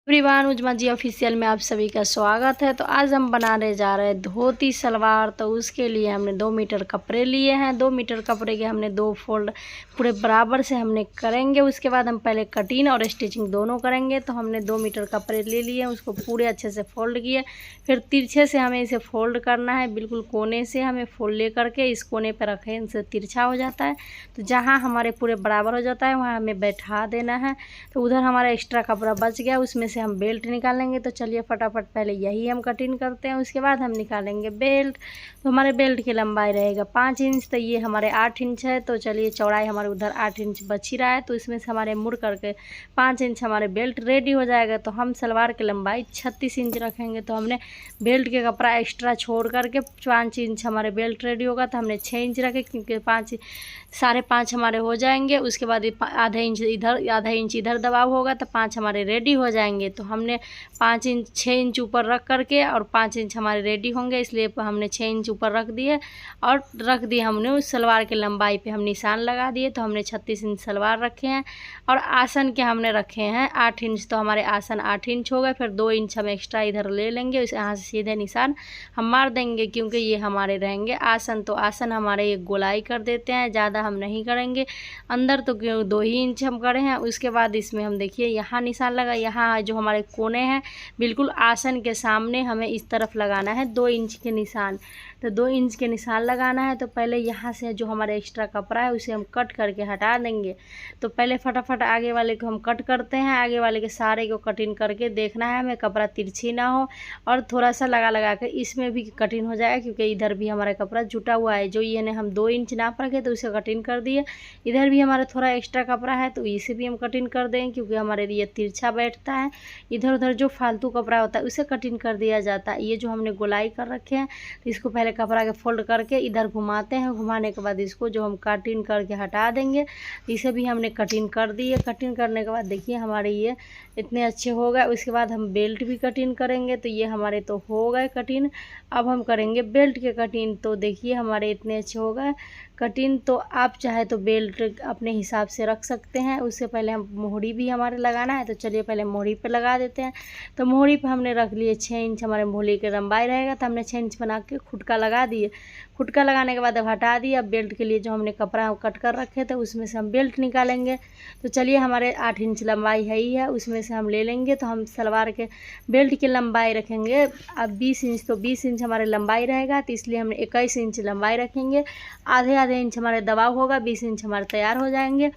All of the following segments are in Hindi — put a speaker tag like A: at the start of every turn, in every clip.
A: एवरीवन, उजमा जी ऑफिशियल में आप सभी का स्वागत है। तो आज हम बनाने जा रहे हैं धोती सलवार। तो उसके लिए हमने 2 मीटर कपड़े लिए हैं। 2 मीटर कपड़े के हमने 2 फोल्ड पूरे बराबर से हमने करेंगे। उसके बाद हम पहले कटिंग और स्टिचिंग दोनों करेंगे। तो हमने 2 मीटर कपड़े ले लिए, उसको पूरे अच्छे से फोल्ड किए। फिर तिरछे से हमें इसे फोल्ड करना है, बिल्कुल कोने से हमें फोल्ड ले करके इस कोने पर रखें, इनसे तिरछा हो जाता है। तो जहाँ हमारे पूरे बराबर हो जाता है वहाँ हमें बैठा देना है। तो उधर हमारा एक्स्ट्रा कपड़ा बच गया, उसमें से हम बेल्ट निकालेंगे। तो चलिए फटाफट पहले यही हम कटिंग करते हैं, उसके बाद हम निकालेंगे बेल्ट। तो हमारे बेल्ट की लंबाई रहेगा 5 इंच, तो ये हमारे 8 इंच है। तो चलिए चौड़ाई हमारे उधर 8 इंच बच ही रहा है, तो इसमें से हमारे मुड़ करके 5 इंच हमारे बेल्ट रेडी हो जाएगा। तो हम सलवार की लंबाई 36 इंच रखेंगे। तो हमने बेल्ट के कपड़ा एक्स्ट्रा छोड़ करके 5 इंच हमारे बेल्ट रेडी होगा। तो हमने 6 इंच रखे, क्योंकि 5.5 हमारे हो जाएंगे। उसके बाद आधा इंच इधर आधा इंच इधर दबाव होगा, तो 5 हमारे रेडी हो जाएंगे। तो हमने 6 इंच ऊपर रख करके और 5 इंच हमारे रेडी होंगे, इसलिए हमने 6 इंच ऊपर रख दिए और रख दिए हमने उस सलवार की लंबाई पे हम निशान लगा दिए। तो हमने 36 इंच सलवार रखे हैं और आसन के हमने रखे हैं 8 इंच। तो हमारे आसन 8 इंच हो गए। फिर 2 इंच हम एक्स्ट्रा इधर ले लेंगे, उस यहाँ से सीधे निशान हम मार देंगे, क्योंकि ये हमारे रहेंगे आसन। तो आसन हमारे ये गोलाई कर देते हैं, ज़्यादा हम नहीं करेंगे अंदर, तो 2 ही इंच हम करे हैं। उसके बाद इसमें हम देखिए यहाँ निशान लगा, यहाँ जो हमारे कोने हैं बिल्कुल आसन के सामने हमें इस तरफ लगाना है 2 इंच के निशान। तो 2 इंच के निशान लगाना है। तो पहले यहाँ से जो हमारे एक्स्ट्रा कपड़ा है उसे हम कट करके हटा देंगे। तो पहले फटाफट आगे वाले को हम कट करते हैं। आगे वाले के सारे को कटिंग करके देखना है हमें कपड़ा तिरछी ना हो, और थोड़ा सा लगा के इसमें भी कटिंग हो जाएगा, क्योंकि इधर भी हमारा कपड़ा जुटा हुआ है। जो ये ने हम 2 इंच नाप रखे तो उसे कटिंग कर दिए। इधर भी हमारा थोड़ा एक्स्ट्रा कपड़ा है, तो इसे भी हम कटिंग कर देंगे, क्योंकि हमारे लिए तिरछा बैठता है। इधर उधर जो फालतू कपड़ा होता है उसे कटिंग कर दिया जाता है। ये जो हमने गोलाई कर रखे हैं, तो इसको पहले कपड़ा के फोल्ड करके इधर घुमाते हैं। घुमाने के बाद इसको जो हम कटिंग करके हटा देंगे। इसे भी हमने कटिंग कर दी है। कटिंग करने के बाद देखिए हमारे ये इतने अच्छे हो गए। उसके बाद हम बेल्ट भी कटिंग करेंगे। तो ये हमारे तो हो गए कटिंग, अब हम करेंगे बेल्ट के कटिंग। तो देखिए हमारे इतने अच्छे हो गए कटिंग। तो आप चाहे तो बेल्ट अपने हिसाब से रख सकते हैं। उससे पहले हम मोहरी भी हमारे लगाना है। तो चलिए पहले मोहरी पे लगा देते हैं। तो मोहरी पे हमने रख लिए 6 इंच हमारे मोहरी की लंबाई रहेगा। तो हमने 6 इंच बना के खुटका लगा दिए। खुटका लगाने के बाद अब हटा दिया। अब बेल्ट के लिए जो हमने कपड़ा कट कर रखे थे उसमें से हम बेल्ट निकालेंगे। तो चलिए हमारे 8 इंच लंबाई है ही है, उसमें से हम ले लेंगे। तो हम सलवार के बेल्ट की लंबाई रखेंगे अब 20 इंच। तो 20 इंच हमारे लंबाई रहेगा, तो इसलिए हमने 21 इंच लंबाई रखेंगे। आधे इंच हमारे दबाव होगा, 20 इंच हमारे तैयार हो जाएंगे।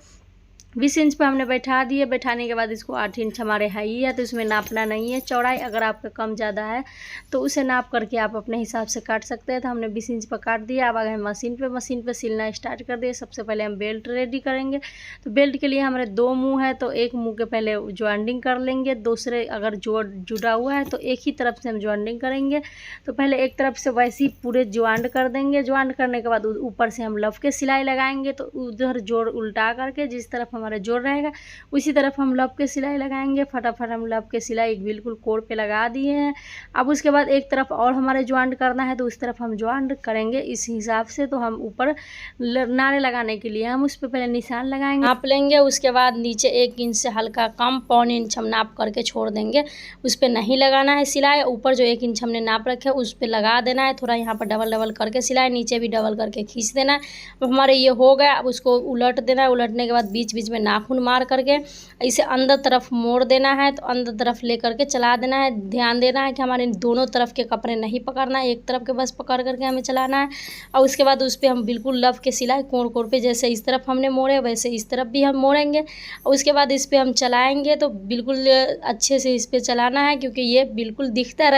A: 20 इंच पे हमने बैठा दिए। बैठाने के बाद इसको 8 इंच हमारे है ही है, तो इसमें नापना नहीं है चौड़ाई। अगर आपका कम ज़्यादा है तो उसे नाप करके आप अपने हिसाब से काट सकते हैं। तो हमने 20 इंच पर काट दिया। अब अगर मशीन पे सिलना स्टार्ट कर दिए। सबसे पहले हम बेल्ट रेडी करेंगे। तो बेल्ट के लिए हमारे 2 मुँह है, तो एक मुँह के पहले ज्वाइंटिंग कर लेंगे। दूसरे अगर जुड़ा हुआ है तो एक ही तरफ से हम ज्वाइंटिंग करेंगे। तो पहले एक तरफ से वैसे ही पूरे ज्वाइंट कर देंगे। ज्वाइंट करने के बाद ऊपर से हम लफ के सिलाई लगाएंगे। तो उधर जोड़ उल्टा करके जिस तरफ हमारा जोड़ रहेगा उसी तरफ हम लप के सिलाई लगाएंगे। फटाफट हम लप के सिलाई बिल्कुल कोर पे लगा दिए हैं। अब उसके बाद एक तरफ और हमारे ज्वाइंट करना है, तो उस तरफ हम ज्वाइंट करेंगे इस हिसाब से। तो हम ऊपर नारे लगाने के लिए हम उस पर पहले निशान लगाएंगे, नाप लेंगे। उसके बाद नीचे 1 इंच से हल्का कम 1.25 इंच हम नाप करके छोड़ देंगे। उस पर नहीं लगाना है सिलाई। ऊपर जो 1 इंच हमने नाप रखे उस पर लगा देना है। थोड़ा यहाँ पर डबल करके सिलाई, नीचे भी डबल करके खींच देना है। अब हमारे ये हो गया। अब उसको उलट देना है। उलटने के बाद बीच बीच में नाखून मार करके इसे अंदर तरफ मोड़ देना है। तो अंदर तरफ ले करके चला देना है। ध्यान देना है कि हमारे दोनों तरफ के कपड़े नहीं पकड़ना है, एक तरफ के बस पकड़ करके हमें चलाना है। और उसके बाद उस पर हम बिल्कुल लफ के सिलाई कोण पे जैसे इस तरफ हमने मोड़े वैसे इस तरफ भी हम मोड़ेंगे। और उसके बाद इस पर हम चलाएंगे। तो बिल्कुल अच्छे से इस पर चलाना है, क्योंकि ये बिल्कुल दिखता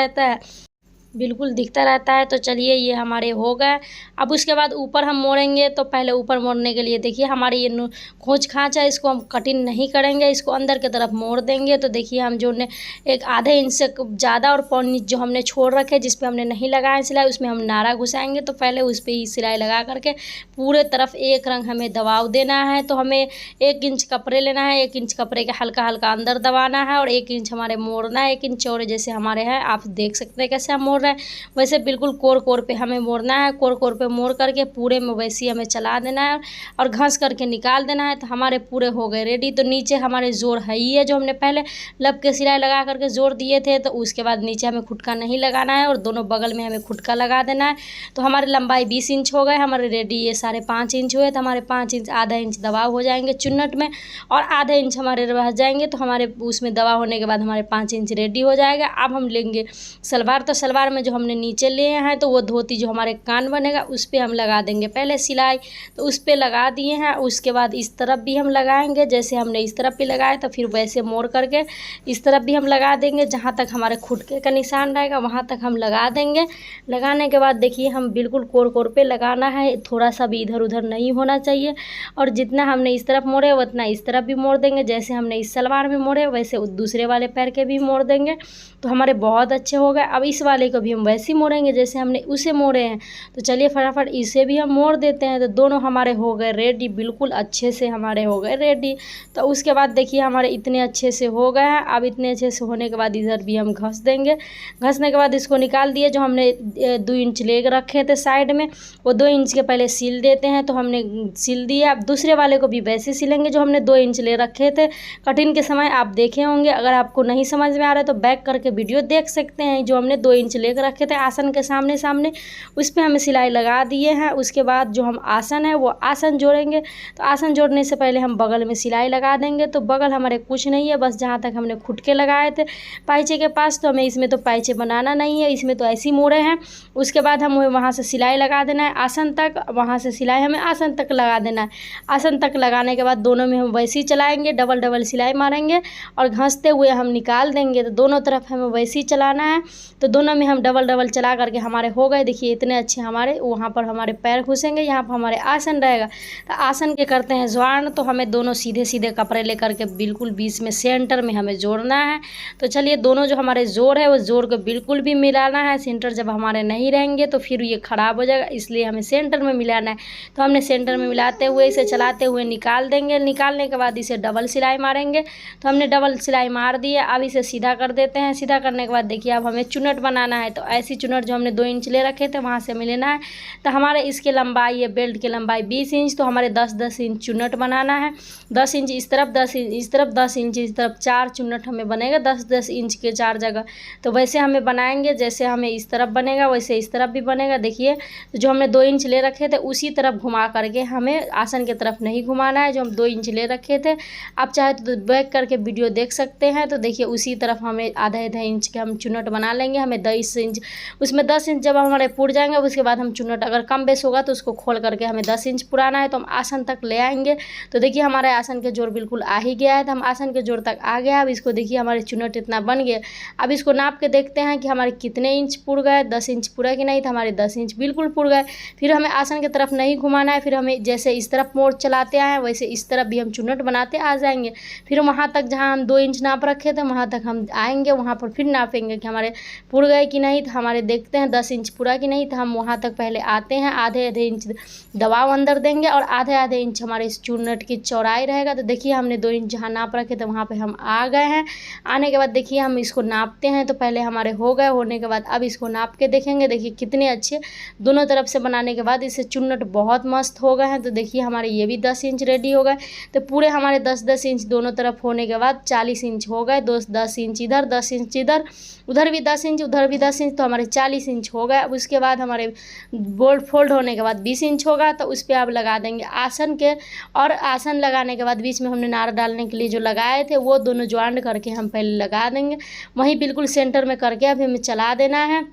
A: रहता है। तो चलिए ये हमारे हो गए। अब उसके बाद ऊपर हम मोड़ेंगे। तो पहले ऊपर मोड़ने के लिए देखिए हमारी ये खोज खाँच है, इसको हम कटिंग नहीं करेंगे, इसको अंदर की तरफ मोड़ देंगे। तो देखिए हम जो ने एक आधे इंच से ज़्यादा और 1.25 इंच जो हमने छोड़ रखे जिस पे हमने नहीं लगाया सिलाई, उसमें हम नारा घुसाएंगे। तो पहले उस पर ही सिलाई लगा करके पूरे तरफ एक रंग हमें दबाव देना है। तो हमें 1 इंच कपड़े लेना है, 1 इंच कपड़े के हल्का अंदर दबाना है और 1 इंच हमारे मोड़ना है। 1 इंच चौड़े जैसे हमारे हैं, आप देख सकते हैं कैसे हम मोड़ रहे हैं वैसे बिल्कुल कोर कोर पे हमें मोड़ना है। कोर कोर पे मोड़ करके पूरे में वैसे ही हमें चला देना है और घस करके निकाल देना है। तो हमारे पूरे हो गए रेडी। तो नीचे हमारे जोड़ है ही है, जो हमने पहले लब के सिलाई लगा करके जोड़ दिए थे। तो उसके बाद नीचे हमें खुटका नहीं लगाना है और दोनों बगल में हमें खुटका लगा देना है। तो हमारी लंबाई 20 इंच हो गए हमारे रेडी। ये 5.5 इंच हुए तो हमारे 5 इंच आधा इंच दबाव हो जाएंगे चुन्नट में और आधा इंच हमारे रह जाएंगे। तो हमारे उसमें दवा होने के बाद हमारे 5 इंच रेडी हो जाएगा। अब हम लेंगे सलवार। तो सलवार में जो हमने नीचे लिए हैं तो वो धोती जो हमारे कान बनेगा उस पर हम लगा देंगे पहले सिलाई। तो उस पर लगा दिए हैं। उसके बाद इस तरफ भी हम लगाएंगे, जैसे हमने इस तरफ भी लगाया तो फिर वैसे मोड़ करके इस तरफ भी हम लगा देंगे। जहाँ तक हमारे खुटके का निशान रहेगा वहाँ तक हम लगा देंगे। लगाने के बाद देखिए हम बिल्कुल कोर कोर पे लगाना है, थोड़ा सा भी इधर उधर नहीं होना चाहिए। और जितना हमने इस तरफ मोड़े उतना इस तरफ भी मोड़ देंगे। जैसे हमने इस सलवार में मोड़े वैसे दूसरे वाले पैर के भी मोड़ देंगे। तो हमारे बहुत अच्छे हो गए। अब इस वाले को भी हम वैसे ही मोड़ेंगे जैसे हमने उसे मोड़े हैं। तो चलिए फटाफट इसे भी हम मोड़ देते हैं। तो दोनों हमारे हो गए रेडी, बिल्कुल अच्छे से हमारे हो गए रेडी। तो उसके बाद देखिए हमारे इतने अच्छे से हो गए हैं। अब इतने अच्छे से होने के बाद इधर भी हम घस देंगे। घसने के बाद इसको निकाल दिए। जो हमने 2 इंच ले रखे थे साइड में वो 2 इंच के पहले सिल देते हैं। तो हमने सिल दिया। अब दूसरे वाले को भी वैसे सिलेंगे जो हमने 2 इंच ले रखे थे। कटिंग के समय आप देखे होंगे, अगर आपको नहीं समझ में आ रहा है तो बैक करके वीडियो देख सकते हैं। जो हमने 2 इंच ले रखे थे आसन के सामने सामने उस पर हमें सिलाई लगा दिए हैं। उसके बाद जो हम आसन है वो आसन जोड़ेंगे। तो आसन जोड़ने से पहले हम बगल में सिलाई लगा देंगे। तो बगल हमारे कुछ नहीं है, बस जहाँ तक हमने खुटके लगाए थे पाइचे के पास। तो हमें इसमें तो पाइचे बनाना नहीं है, इसमें तो ऐसे ही मोड़े हैं। उसके बाद हमें वहाँ से सिलाई लगा देना है आसन तक, वहाँ से सिलाई हमें आसन तक लगा देना है। आसन तक लगाने के बाद दोनों में हम वैसे ही चलाएंगे, डबल डबल सिलाई मारेंगे और घसते हुए हम निकाल देंगे। तो दोनों तरफ हमें वैसे ही चलाना है। तो दोनों में हम डबल डबल चला करके हमारे हो गए। देखिए इतने अच्छे हमारे वहाँ पर हमारे पैर घुसेंगे, यहाँ पर हमारे आसन रहेगा। तो आसन के करते हैं ज्वाइन। तो हमें दोनों सीधे सीधे कपड़े लेकर के बिल्कुल बीच में सेंटर में हमें जोड़ना है। तो चलिए दोनों जो हमारे जोड़ है वो जोड़ को बिल्कुल भी मिलाना है। सेंटर जब हमारे नहीं रहेंगे तो फिर ये ख़राब हो जाएगा, इसलिए हमें सेंटर में मिलाना है। तो हमने सेंटर में मिलाते हुए इसे चलाते हुए निकाल देंगे। निकालने के बाद इसे डबल सिलाई मारेंगे। तो हमने डबल सिलाई मार दी है। अब इसे सीधा कर देते हैं। सीधा करने के बाद देखिए अब हमें चुन्नट बनाना है। तो ऐसी चुन्नट जो हमने 2 इंच ले रखे थे वहाँ से हमें लेना है। तो हमारे इसके लंबाई है, बेल्ट की लंबाई 20 इंच। तो हमारे 10-10 इंच चुन्नट बनाना है। 10 इंच इस तरफ, 10 इंच इस तरफ, 10 इंच इस तरफ, 4 चुन्नट हमें बनेगा 10-10 इंच के 4 जगह। तो वैसे हमें बनाएंगे, जैसे हमें इस तरफ बनेगा वैसे इस तरफ भी बनेगा। देखिए जो हमने 2 इंच ले रखे थे उसी तरफ घुमा करके हमें आसन की तरफ नहीं घुमाना है, जो हम 2 इंच ले रखे थे। आप चाहे तो बैक करके वीडियो देख सकते हैं। तो देखिए उसी तरफ हमें आधा इंच के हम चुन्नट बना लेंगे। हमें 10 इंच, उसमें 10 इंच जब हमारे पुर जाएंगे उसके बाद हम चुन्नट अगर कम बेस होगा तो उसको खोल करके हमें 10 इंच पुराना है तो हम आसन तक ले आएंगे। तो देखिए हमारे आसन के जोड़ बिल्कुल आ ही गया है। तो हम आसन के जोड़ तक आ गया। अब इसको देखिए हमारे चुन्नट इतना बन गया। अब इसको नाप के देखते हैं कि हमारे कितने इंच पुर गए, 10 इंच पूरा कि नहीं। तो हमारे 10 इंच बिल्कुल पुर गए। फिर हमें आसन की तरफ नहीं घुमाना है। फिर हमें जैसे इस तरफ मोड़ चलाते आए वैसे इस तरफ भी हम चुन्नट बनाते आ जाएंगे। फिर वहाँ तक जहाँ हम 2 इंच नाप रखे थे वहाँ तक हम आएंगे, वहाँ पर फिर नापेंगे कि हमारे पुर गए कि नहीं। तो हमारे देखते हैं 10 इंच पूरा कि नहीं। तो हम वहाँ तक पहले आते हैं, आधे इंच दबाव अंदर देंगे और आधे इंच हमारे इस चुन्नट की चौड़ाई रहेगा। तो देखिए हमने 2 इंच जहाँ नाप रखे थे वहाँ पे हम आ गए हैं। आने के बाद देखिए हम इसको नापते हैं। तो पहले हमारे हो गए, होने के बाद अब इसको नाप के देखेंगे। देखिए कितने अच्छे दोनों तरफ से बनाने के बाद इससे चुन्नट बहुत मस्त हो गए हैं। तो देखिए हमारे ये भी 10 इंच रेडी हो गए। तो पूरे हमारे 10-10 इंच दोनों तरफ होने के बाद 40 इंच हो गए। 10 इंच इधर, 10 इंच इधर, उधर भी 10 इंच, उधर भी 10 इंच। तो हमारे 40 इंच हो गए। अब उसके बाद हमारे बोल्ट फोल्ड होने के बाद 20 इंच होगा। तो उस पर आप लगा देंगे आसन के। और आसन लगाने के बाद बीच में हमने नार डालने के लिए जो लगाए थे वो दोनों ज्वाइन करके हम पहले लगा देंगे। वहीं बिल्कुल सेंटर में करके अभी हमें चला देना है।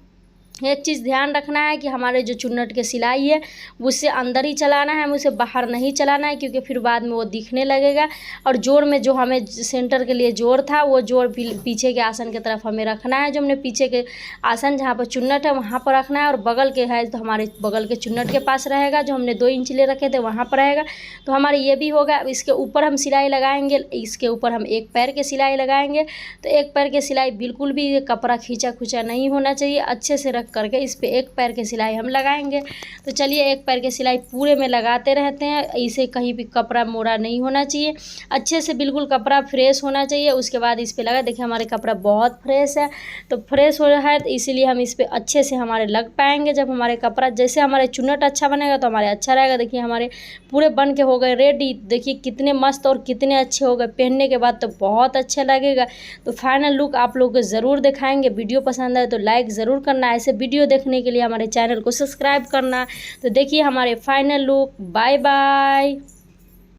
A: एक चीज़ ध्यान रखना है कि हमारे जो चुन्नट के सिलाई है उससे अंदर ही चलाना है, हमें उसे बाहर नहीं चलाना है, क्योंकि फिर बाद में वो दिखने लगेगा। और जोड़ में जो हमें सेंटर के लिए जोड़ था वो जोड़ पीछे के आसन की तरफ हमें रखना है। जो हमने पीछे के आसन जहाँ पर चुन्नट है वहाँ पर रखना है। और बगल के है तो हमारे बगल के चुन्नट के पास रहेगा। जो हमने 2 इंच ले रखे थे वहाँ पर रहेगा। तो हमारे ये भी होगा। अब इसके ऊपर हम सिलाई लगाएंगे। इसके ऊपर हम एक पैर के सिलाई लगाएंगे। तो एक पैर के सिलाई बिल्कुल भी कपड़ा खींचा खुचा नहीं होना चाहिए। अच्छे से रख करके इस पर एक पैर की सिलाई हम लगाएंगे। तो चलिए एक पैर की सिलाई पूरे में लगाते रहते हैं। इसे कहीं भी कपड़ा मोड़ा नहीं होना चाहिए, अच्छे से बिल्कुल कपड़ा फ्रेश होना चाहिए। उसके बाद इस पर लगा, देखिए हमारे कपड़ा बहुत फ्रेश है। तो फ्रेश हो रहा है तो इसीलिए हम इस पर अच्छे से हमारे लग पाएंगे। जब हमारे कपड़ा जैसे हमारे चुन्नट अच्छा बनेगा तो हमारे अच्छा रहेगा। देखिए हमारे पूरे बन के हो गए रेडी। देखिए कितने मस्त और कितने अच्छे हो गए, पहनने के बाद तो बहुत अच्छा लगेगा। तो फाइनल लुक आप लोग को ज़रूर दिखाएंगे। वीडियो पसंद आए तो लाइक ज़रूर करना, ऐसे वीडियो देखने के लिए हमारे चैनल को सब्सक्राइब करना। तो देखिए हमारे फाइनल लुक। Bye bye.